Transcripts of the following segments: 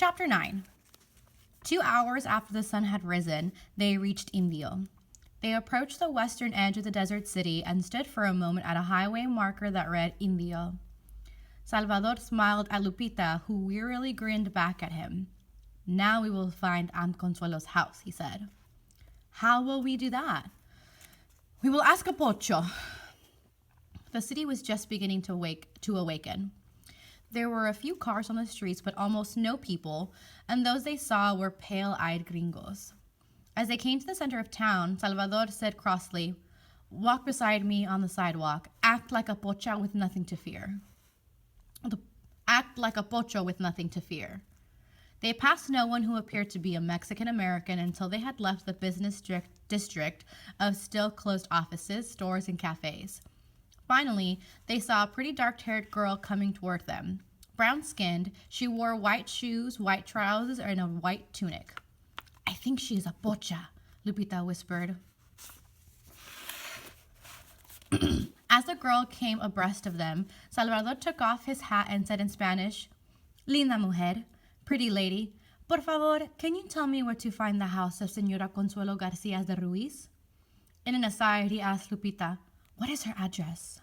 Chapter 9. 2 hours after the sun had risen, they reached Indio. They approached the western edge of the desert city and stood for a moment at a highway marker that read Indio. Salvador smiled at Lupita, who wearily grinned back at him. "Now we will find Aunt Consuelo's house," he said. "How will we do that?" "We will ask a pocho." The city was just beginning to awaken. There were a few cars on the streets, but almost no people, and those they saw were pale-eyed gringos. As they came to the center of town, Salvador said crossly, "Walk beside me on the sidewalk. Act like a pocha with nothing to fear." Act like a pocho with nothing to fear. They passed no one who appeared to be a Mexican-American until they had left the business district of still-closed offices, stores, and cafes. Finally, they saw a pretty dark-haired girl coming toward them. Brown-skinned, she wore white shoes, white trousers, and a white tunic. "I think she is a pocha," Lupita whispered. As the girl came abreast of them, Salvador took off his hat and said in Spanish, "Linda mujer, pretty lady, por favor, can you tell me where to find the house of Señora Consuelo Garcia de Ruiz?" In an aside, he asked Lupita, "What is her address?"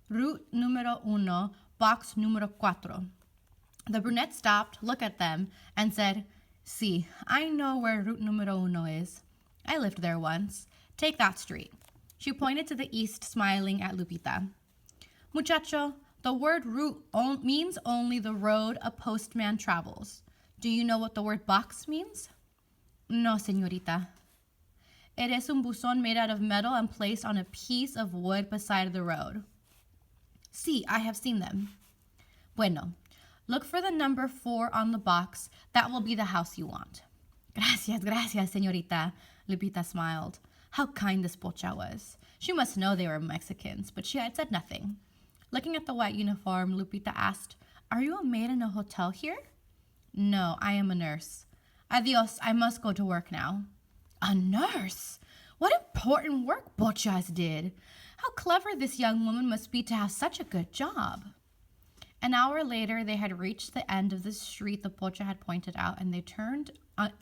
"Route número 1, box número 4. The brunette stopped, looked at them, and said, "Sí, I know where route número 1 is. I lived there once. Take that street." She pointed to the east, smiling at Lupita. "Muchacho, the word route means only the road a postman travels. Do you know what the word box means?" "No, señorita." "It is un buzón made out of metal and placed on a piece of wood beside the road." "Sí, I have seen them." "Bueno, look for the number 4 on the box. That will be the house you want." Gracias, señorita," Lupita smiled. How kind this pocha was. She must know they were Mexicans, but she had said nothing. Looking at the white uniform, Lupita asked, "Are you a maid in a hotel here?" "No, I am a nurse. Adios, I must go to work now." "A nurse? What important work pochas did. How clever this young woman must be to have such a good job." An hour later, they had reached the end of the street the pocha had pointed out, and they turned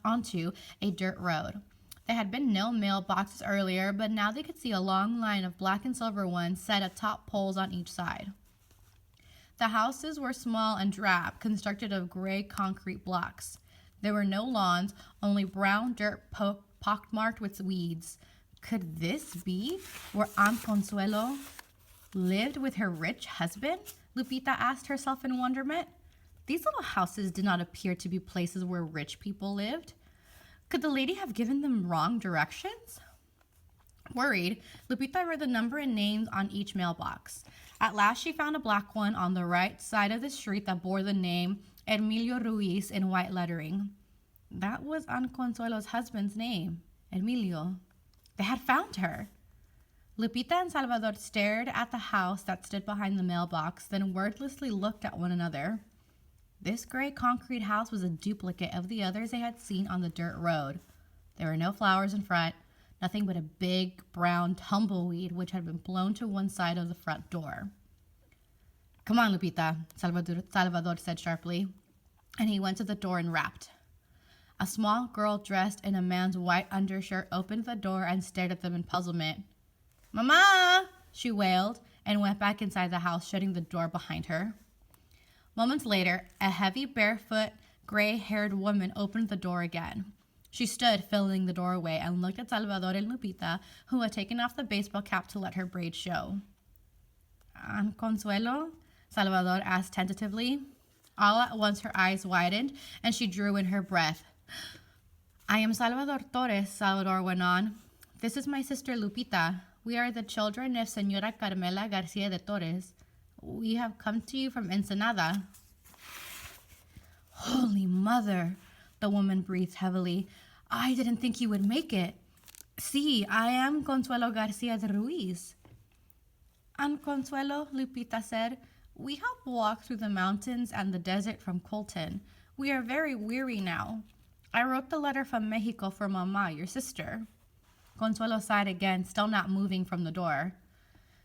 onto a dirt road. There had been no mailboxes earlier, but now they could see a long line of black and silver ones set atop poles on each side. The houses were small and drab, constructed of gray concrete blocks. There were no lawns, only brown dirt pockmarked with weeds. Could this be where Aunt Consuelo lived with her rich husband? Lupita asked herself in wonderment. These little houses did not appear to be places where rich people lived. Could the lady have given them wrong directions? Worried, Lupita read the number and names on each mailbox. At last she found a black one on the right side of the street that bore the name Emilio Ruiz in white lettering. That was Aunt Consuelo's husband's name, Emilio. They had found her. Lupita and Salvador stared at the house that stood behind the mailbox, then wordlessly looked at one another. This gray concrete house was a duplicate of the others they had seen on the dirt road. There were no flowers in front, nothing but a big brown tumbleweed which had been blown to one side of the front door. "Come on, Lupita," Salvador said sharply, and he went to the door and rapped. A small girl dressed in a man's white undershirt opened the door and stared at them in puzzlement. "Mama!" she wailed, and went back inside the house, shutting the door behind her. Moments later, a heavy, barefoot, gray-haired woman opened the door again. She stood, filling the doorway, and looked at Salvador and Lupita, who had taken off the baseball cap to let her braids show. "Aunt Consuelo?" Salvador asked tentatively. All at once her eyes widened, and she drew in her breath. "I am Salvador Torres," Salvador went on. "This is my sister Lupita. We are the children of Señora Carmela Garcia de Torres. We have come to you from Ensenada." "Holy Mother," the woman breathed heavily. "I didn't think you would make it. Sí, I am Consuelo Garcia de Ruiz." "Aunt Consuelo," Lupita said, "we have walked through the mountains and the desert from Colton. We are very weary now. I wrote the letter from Mexico for Mama, your sister." Consuelo sighed again, still not moving from the door.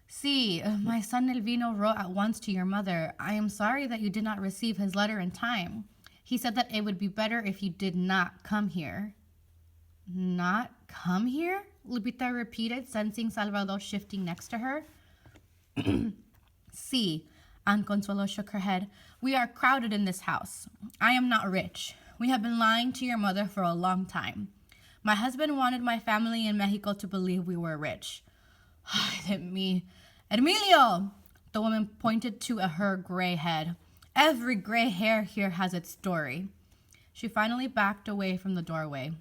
"Sí, my son Elvino wrote at once to your mother. I am sorry that you did not receive his letter in time. He said that it would be better if you did not come here. Not come here? Lupita repeated, sensing Salvador shifting next to her. See, Aunt Consuelo shook her head. We are crowded in this house. I am not rich. We have been lying to your mother for a long time. My husband wanted my family in Mexico to believe we were rich. Me. Emilio! The woman pointed to her gray head. Every gray hair here has its story. She finally backed away from the doorway.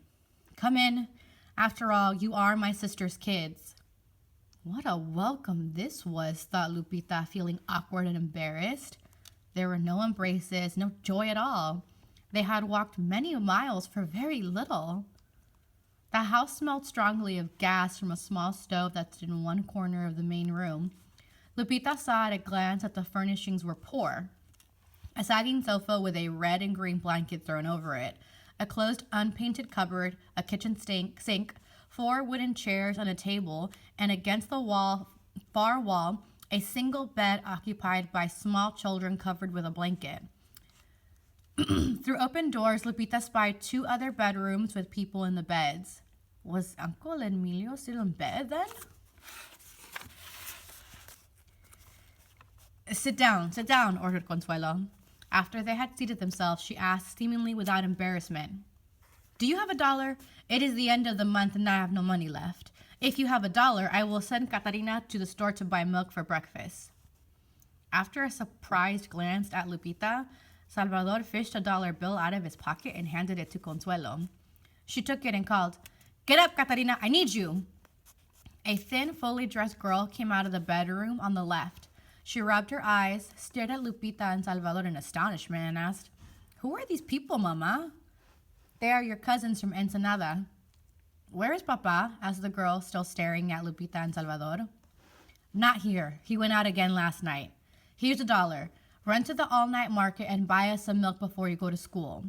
Come in. After all, you are my sister's kids. What a welcome this was, thought Lupita, feeling awkward and embarrassed. There were no embraces, no joy at all. They had walked many miles for very little. The house smelled strongly of gas from a small stove that stood in one corner of the main room. Lupita saw at a glance that the furnishings were poor. A sagging sofa with a red and green blanket thrown over it, a closed unpainted cupboard, a kitchen sink, 4 wooden chairs on a table, and against the far wall, a single bed occupied by small children covered with a blanket. Through open doors, Lupita spied 2 other bedrooms with people in the beds. Was Uncle Emilio still in bed then? Sit down, ordered Consuelo. After they had seated themselves, she asked, seemingly without embarrassment, Do you have $1? It is the end of the month and I have no money left. If you have $1, I will send Catarina to the store to buy milk for breakfast. After a surprised glance at Lupita, Salvador fished a $1 bill out of his pocket and handed it to Consuelo. She took it and called, Get up, Catarina, I need you. A thin, fully dressed girl came out of the bedroom on the left. She rubbed her eyes, stared at Lupita and Salvador in astonishment, and asked, Who are these people, Mama? They are your cousins from Ensenada. Where is Papa? Asked the girl, still staring at Lupita and Salvador. Not here. He went out again last night. Here's $1. Run to the all-night market and buy us some milk before you go to school.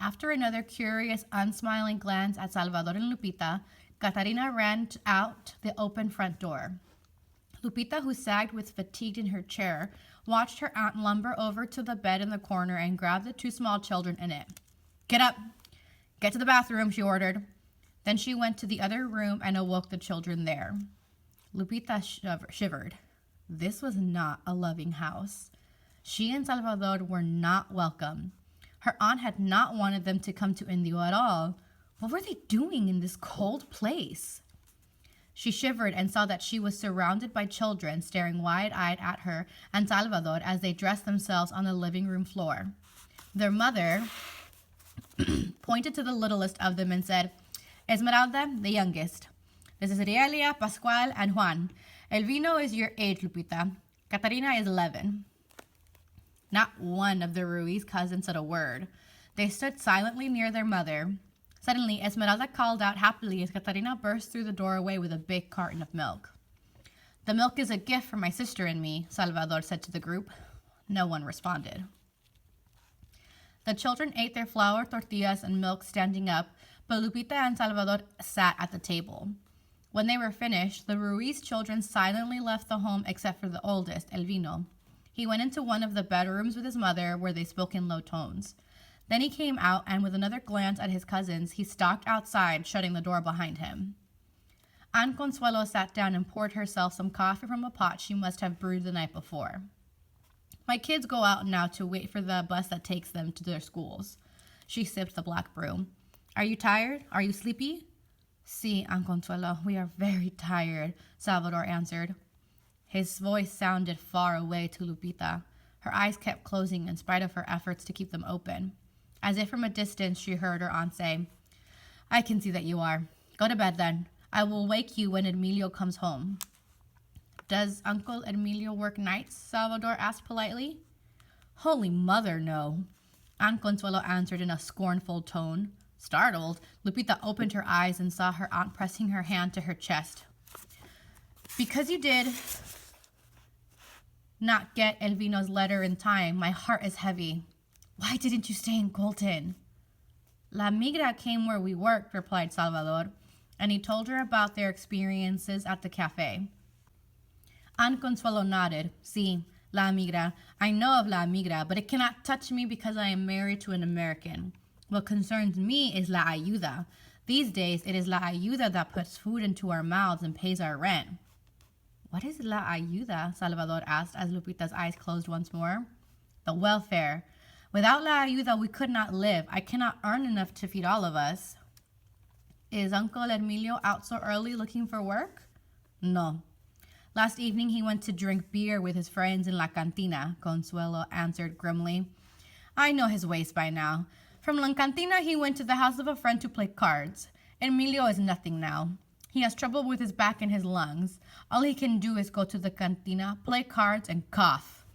After another curious, unsmiling glance at Salvador and Lupita, Catarina ran out the open front door. Lupita, who sagged with fatigue in her chair, watched her aunt lumber over to the bed in the corner and grab the 2 small children in it. Get up! Get to the bathroom, she ordered. Then she went to the other room and awoke the children there. Lupita shivered. This was not a loving house. She and Salvador were not welcome. Her aunt had not wanted them to come to Indio at all. What were they doing in this cold place? She shivered and saw that she was surrounded by children staring wide-eyed at her and Salvador as they dressed themselves on the living room floor. Their mother pointed to the littlest of them and said, Esmeralda, the youngest. This is Rielia, Pascual, and Juan. Elvino is your age, Lupita. Catarina is 11. Not one of the Ruiz cousins said a word. They stood silently near their mother. Suddenly, Esmeralda called out happily as Catarina burst through the doorway with a big carton of milk. The milk is a gift for my sister and me, Salvador said to the group. No one responded. The children ate their flour tortillas and milk standing up, but Lupita and Salvador sat at the table. When they were finished, the Ruiz children silently left the home except for the oldest, Elvino. He went into one of the bedrooms with his mother, where they spoke in low tones. Then he came out, and with another glance at his cousins, he stalked outside, shutting the door behind him. Aunt Consuelo sat down and poured herself some coffee from a pot she must have brewed the night before. My kids go out now to wait for the bus that takes them to their schools. She sipped the black brew. Are you tired? Are you sleepy? Si, Aunt Consuelo, we are very tired, Salvador answered. His voice sounded far away to Lupita. Her eyes kept closing in spite of her efforts to keep them open. As if from a distance, she heard her aunt say, I can see that you are. Go to bed then. I will wake you when Emilio comes home. Does Uncle Emilio work nights? Salvador asked politely. Holy Mother, no. Aunt Consuelo answered in a scornful tone. Startled, Lupita opened her eyes and saw her aunt pressing her hand to her chest. Because you did not get Elvino's letter in time, my heart is heavy. Why didn't you stay in Colton? La migra came where we worked, replied Salvador, and he told her about their experiences at the cafe. Aunt Consuelo nodded. See, La Migra. I know of La Migra, but it cannot touch me because I am married to an American. What concerns me is La Ayuda. These days, it is La Ayuda that puts food into our mouths and pays our rent. What is La Ayuda? Salvador asked as Lupita's eyes closed once more. The welfare. Without La Ayuda, we could not live. I cannot earn enough to feed all of us. Is Uncle Emilio out so early looking for work? No. Last evening he went to drink beer with his friends in La Cantina, Consuelo answered grimly. I know his ways by now. From La Cantina he went to the house of a friend to play cards. Emilio is nothing now. He has trouble with his back and his lungs. All he can do is go to the cantina, play cards, and cough.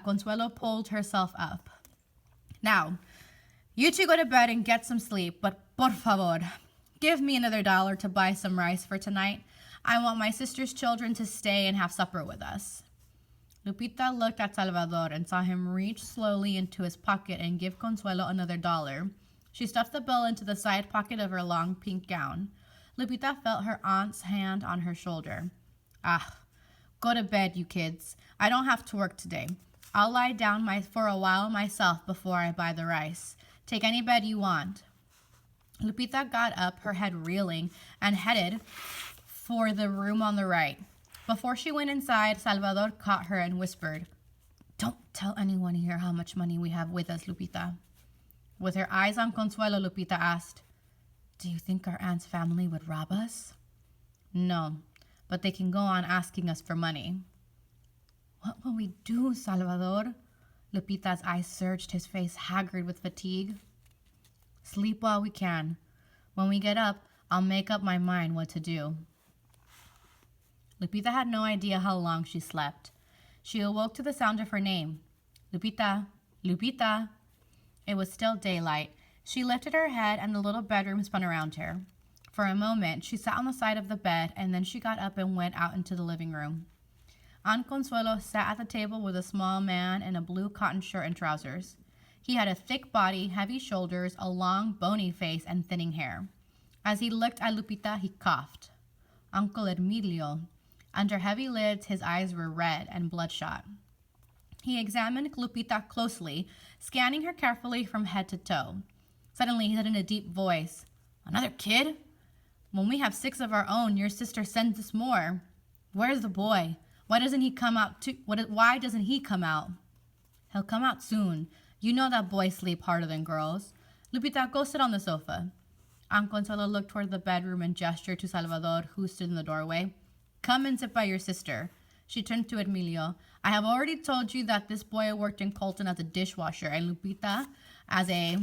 Consuelo pulled herself up. Now, you two go to bed and get some sleep, but por favor, give me another $1 to buy some rice for tonight. I want my sister's children to stay and have supper with us. Lupita looked at Salvador and saw him reach slowly into his pocket and give Consuelo another $1. She stuffed the bill into the side pocket of her long pink gown. Lupita felt her aunt's hand on her shoulder. Go to bed, you kids. I don't have to work today. I'll lie down for a while myself before I buy the rice. Take any bed you want. Lupita got up, her head reeling, and headed for the room on the right. Before she went inside, Salvador caught her and whispered, Don't tell anyone here how much money we have with us, Lupita. With her eyes on Consuelo, Lupita asked, Do you think our aunt's family would rob us? No, but they can go on asking us for money. What will we do, Salvador? Lupita's eyes searched his face, haggard with fatigue. Sleep while we can. When we get up, I'll make up my mind what to do. Lupita had no idea how long she slept. She awoke to the sound of her name. Lupita, Lupita. It was still daylight. She lifted her head and the little bedroom spun around her. For a moment, she sat on the side of the bed and then she got up and went out into the living room. Aunt Consuelo sat at the table with a small man in a blue cotton shirt and trousers. He had a thick body, heavy shoulders, a long, bony face, and thinning hair. As he looked at Lupita, he coughed. Uncle Emilio. Under heavy lids, his eyes were red and bloodshot. He examined Lupita closely, scanning her carefully from head to toe. Suddenly, he said in a deep voice, Another kid? When we have 6 of our own, your sister sends us more. Where's the boy? Why doesn't he come out? He'll come out soon. You know that boys sleep harder than girls. Lupita, go sit on the sofa. Aunt Consuelo looked toward the bedroom and gestured to Salvador, who stood in the doorway. Come and sit by your sister. She turned to Emilio. I have already told you that this boy worked in Colton as a dishwasher and Lupita as a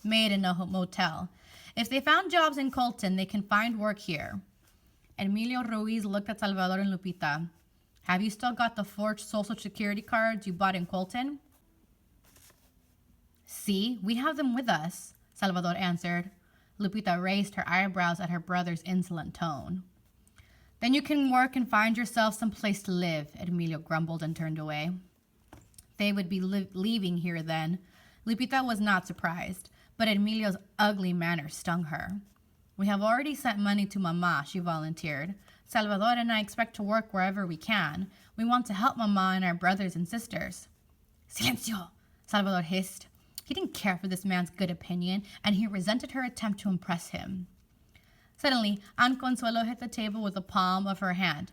maid in a motel. If they found jobs in Colton, they can find work here. Emilio Ruiz looked at Salvador and Lupita. Have you still got the forged Social Security cards you bought in Colton? See, we have them with us, Salvador answered. Lupita raised her eyebrows at her brother's insolent tone. Then you can work and find yourself some place to live, Emilio grumbled and turned away. They would be leaving here then. Lupita was not surprised, but Emilio's ugly manner stung her. We have already sent money to Mama, she volunteered. Salvador and I expect to work wherever we can. We want to help Mama and our brothers and sisters. Silencio, Salvador hissed. He didn't care for this man's good opinion, and he resented her attempt to impress him. Suddenly, Aunt Consuelo hit the table with the palm of her hand.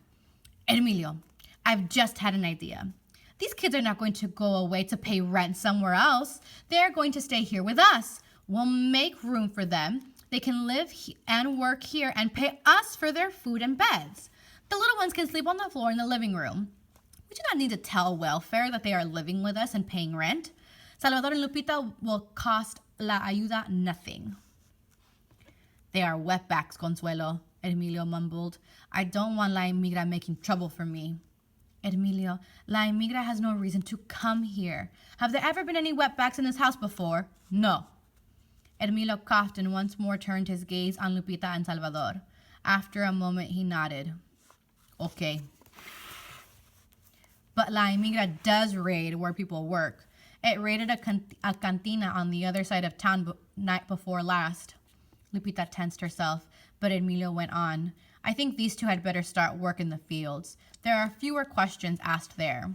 Emilio, I've just had an idea. These kids are not going to go away to pay rent somewhere else. They're going to stay here with us. We'll make room for them. They can live and work here and pay us for their food and beds. The little ones can sleep on the floor in the living room. We do not need to tell welfare that they are living with us and paying rent. Salvador and Lupita will cost La Ayuda nothing. They are wetbacks, Consuelo, Emilio mumbled. I don't want La Emigra making trouble for me. Emilio, La Emigra has no reason to come here. Have there ever been any wetbacks in this house before? No. Emilio coughed and once more turned his gaze on Lupita and Salvador. After a moment, he nodded. Okay. But La Emigra does raid where people work. It raided a cantina on the other side of town night before last. Lupita tensed herself, but Emilio went on. I think these two had better start work in the fields. There are fewer questions asked there.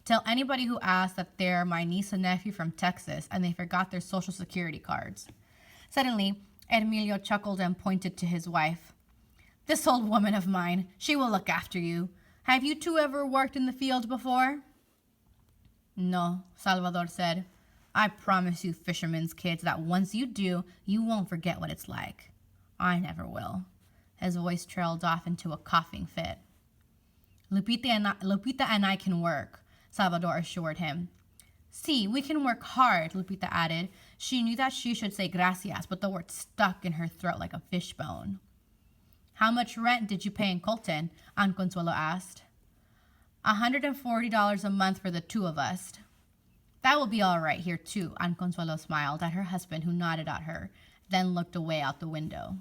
Tell anybody who asks that they're my niece and nephew from Texas and they forgot their social security cards. Suddenly, Emilio chuckled and pointed to his wife. This old woman of mine, she will look after you. Have you two ever worked in the field before? No, Salvador said. I promise you fishermen's kids that once you do, you won't forget what it's like. I never will. His voice trailed off into a coughing fit. Lupita and I can work, Salvador assured him. See, we can work hard, Lupita added. She knew that she should say gracias, but the word stuck in her throat like a fishbone. How much rent did you pay in Colton? Aunt Consuelo asked. $140 a month for the two of us. That will be all right here, too, Aunt Consuelo smiled at her husband, who nodded at her, then looked away out the window.